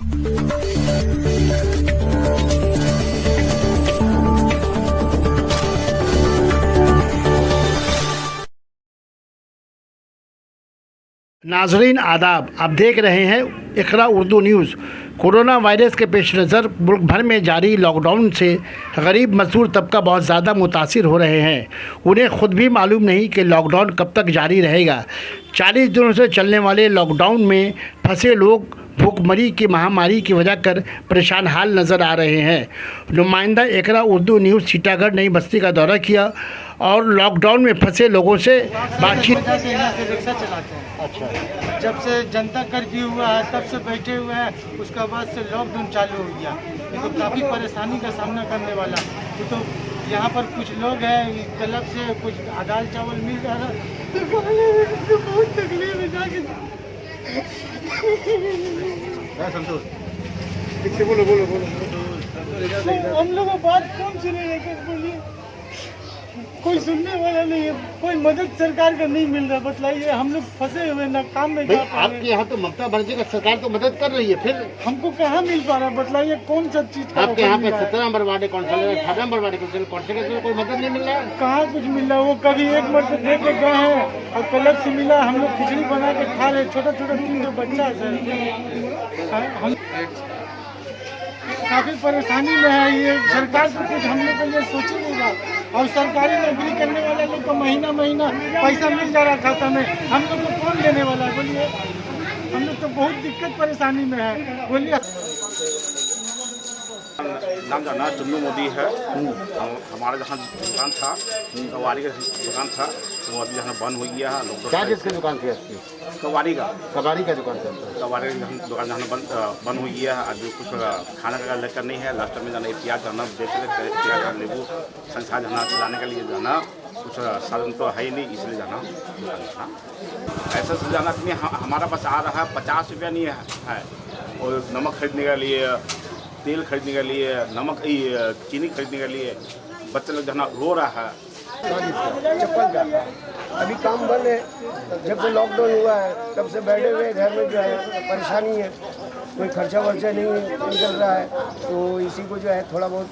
नाजरीन आदाब, आप देख रहे हैं इकरा उर्दू न्यूज़। कोरोना वायरस के पेश नज़र मुल्क भर में जारी लॉकडाउन से गरीब मजदूर तबका बहुत ज़्यादा मुतासिर हो रहे हैं। उन्हें ख़ुद भी मालूम नहीं कि लॉकडाउन कब तक जारी रहेगा। 40 दिनों से चलने वाले लॉकडाउन में फंसे लोग भूखमरी की महामारी की वजह कर परेशान हाल नज़र आ रहे हैं। नुमाइंदा इकरा उर्दू न्यूज़ सीतागढ़ नई बस्ती का दौरा किया और लॉकडाउन में फंसे लोगों से बातचीत। रिक्शा चलाते हैं। अच्छा, जब से जनता कर्फ्यू हुआ है तब से बैठे हुए हैं, उसके बाद से लॉकडाउन चालू हो गया। ये तो काफ़ी परेशानी का सामना करने वाला। ये तो यहाँ पर कुछ लोग हैं क्लब से कुछ दाल चावल मिल रहा है तो बहुत तकलीफ है जाके। बोलो बोलो बोलो, हम लोग बात कौन सुनेगा? बोलिए, कोई सुनने वाला नहीं है, कोई मदद सरकार का नहीं मिल रहा। बतलाइए, हम लोग फंसे हुए ना काम में। आपके यहाँ तो ममता बनर्जी का सरकार तो मदद कर रही है, फिर हमको कहाँ मिल पा रहा है? बतलाइए कौन सा चीज का आपके यहाँ पे 17 number ward councillor, 18 number ward councillor कोई मदद नहीं मिल रहा है? कहाँ कुछ मिल रहा है? वो कभी एक मरते दे के गए हैं और क्लब से मिला। हम लोग खिचड़ी बना के खा रहे, छोटा छोटा बच्चा है। हम काफी परेशानी में है। ये सरकार को कुछ हम लोग के लिए सोच ही नहीं रहा। और सरकारी नौकरी करने वाले लोग को महीना महीना पैसा मिल जा रहा खाता में, हम लोग को कौन देने वाला है? बोलिए, हम लोग तो बहुत दिक्कत परेशानी में है। बोलिए, नाम जाना चुन्नू मोदी है। हमारा जहाँ दुकान था, कवारी का दुकान था, वो अभी जहाँ बंद हो गया है। क्या जिसकी दुकान थी आपकी? कवारी का कबाड़ी का दुकान था। कवारी का दुकान जहाँ बंद हो गया है। अभी कुछ खाना का लेकर नहीं है। लास्ट में जाना प्याज जाना बेच के प्याज नींबू संसार जाना चलाने के लिए जाना, कुछ साधन तो है ही नहीं, इसलिए जाना दुकान जाना। ऐसा से जाना कि हमारा पास आ रहा है 50 रुपया नहीं है। और नमक खरीदने के लिए, तेल खरीदने के लिए, नमक चीनी खरीदने के लिए बच्चे लोग जहाँ रो रहा है। चप्पल का अभी काम बंद है। जब से लॉकडाउन हुआ है तब से बैठे हुए घर में जो है परेशानी है, कोई खर्चा वर्चा नहीं निकल रहा है। तो इसी को जो है थोड़ा बहुत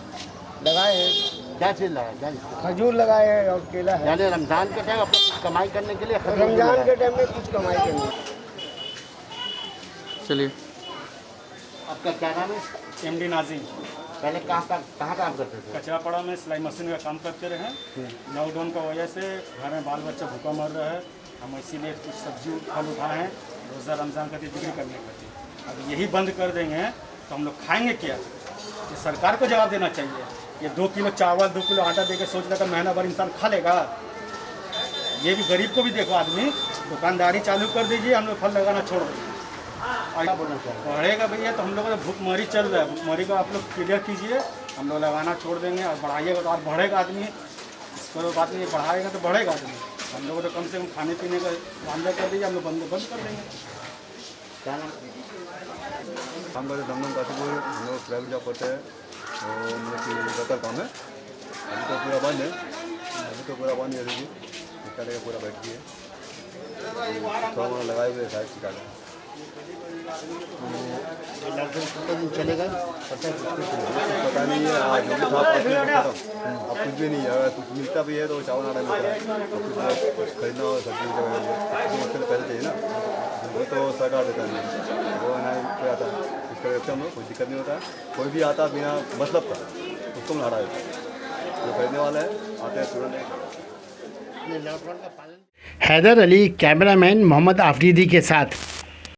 लगाए हैं। क्या चीज़ लगा? खजूर लगाए हैं और केला है। यानी रमज़ान के टाइम अपनी कुछ कमाई करने के लिए, रमजान के टाइम में कुछ कमाई करनी। चलिए, आपका क्या नाम है? MD नाजिम। पहले कहाँ काम करते थे? कचरापड़ा में सिलाई मशीन का काम करते रहे। लॉकडाउन का वजह से घर में बाल बच्चा भूखा मर रहा है। हम इसीलिए कुछ सब्जी फल उठाए हैं रोज़ा रमज़ान का बिक्री करने खातिर। अब यही बंद कर देंगे तो हम लोग खाएंगे क्या? ये सरकार को जवाब देना चाहिए। ये 2 किलो चावल 2 किलो आटा दे के सोच रहा था महीना भर इंसान खा लेगा? ये भी गरीब को भी देखो आदमी। दुकानदारी चालू कर दीजिए, हम लोग फल लगाना छोड़ देंगे। बढ़ेगा भैया तो हम लोग का भूखमरी चल रहा है। भूखमरी को आप लोग क्लियर कीजिए, हम लोग लगाना छोड़ देंगे। और बढ़ाइएगा तो और बढ़ेगा आदमी। कोई बात नहीं, बढ़ाएगा तो बढ़ेगा आदमी। हम लोग तो कम से कम खाने पीने का वांदा कर दीजिए, हम लोग बंद कर देंगे। क्या नाम? हम लोग दमदम काशीपुर, हम लोग प्राइवेट जॉब करते हैं और मतलब काम है। अभी तो पूरा बंद है, देखिए इसका लेकर पूरा बैठ गई है। थोड़ा लगाए हुए साइड सिखा लें। लॉकडाउन चलेगा पता नहीं है। आज जो भी था अब कुछ भी नहीं है। अगर कुछ मिलता भी है तो चावल आटा मिलता है। कुछ खरीदना हो सब्जी मुश्किल पैसे चाहिए ना, वो तो सरकार देता नहीं। वो नहीं कोई आता है, इसका देखते हम लोग, कोई दिक्कत नहीं होता है। कोई भी आता बिना मतलब का उसको हम हटा देते हैं। जो खरीदने वाला है आते हैं तुरंत। हैदर अली, कैमरामैन मोहम्मद आफरीदी के साथ।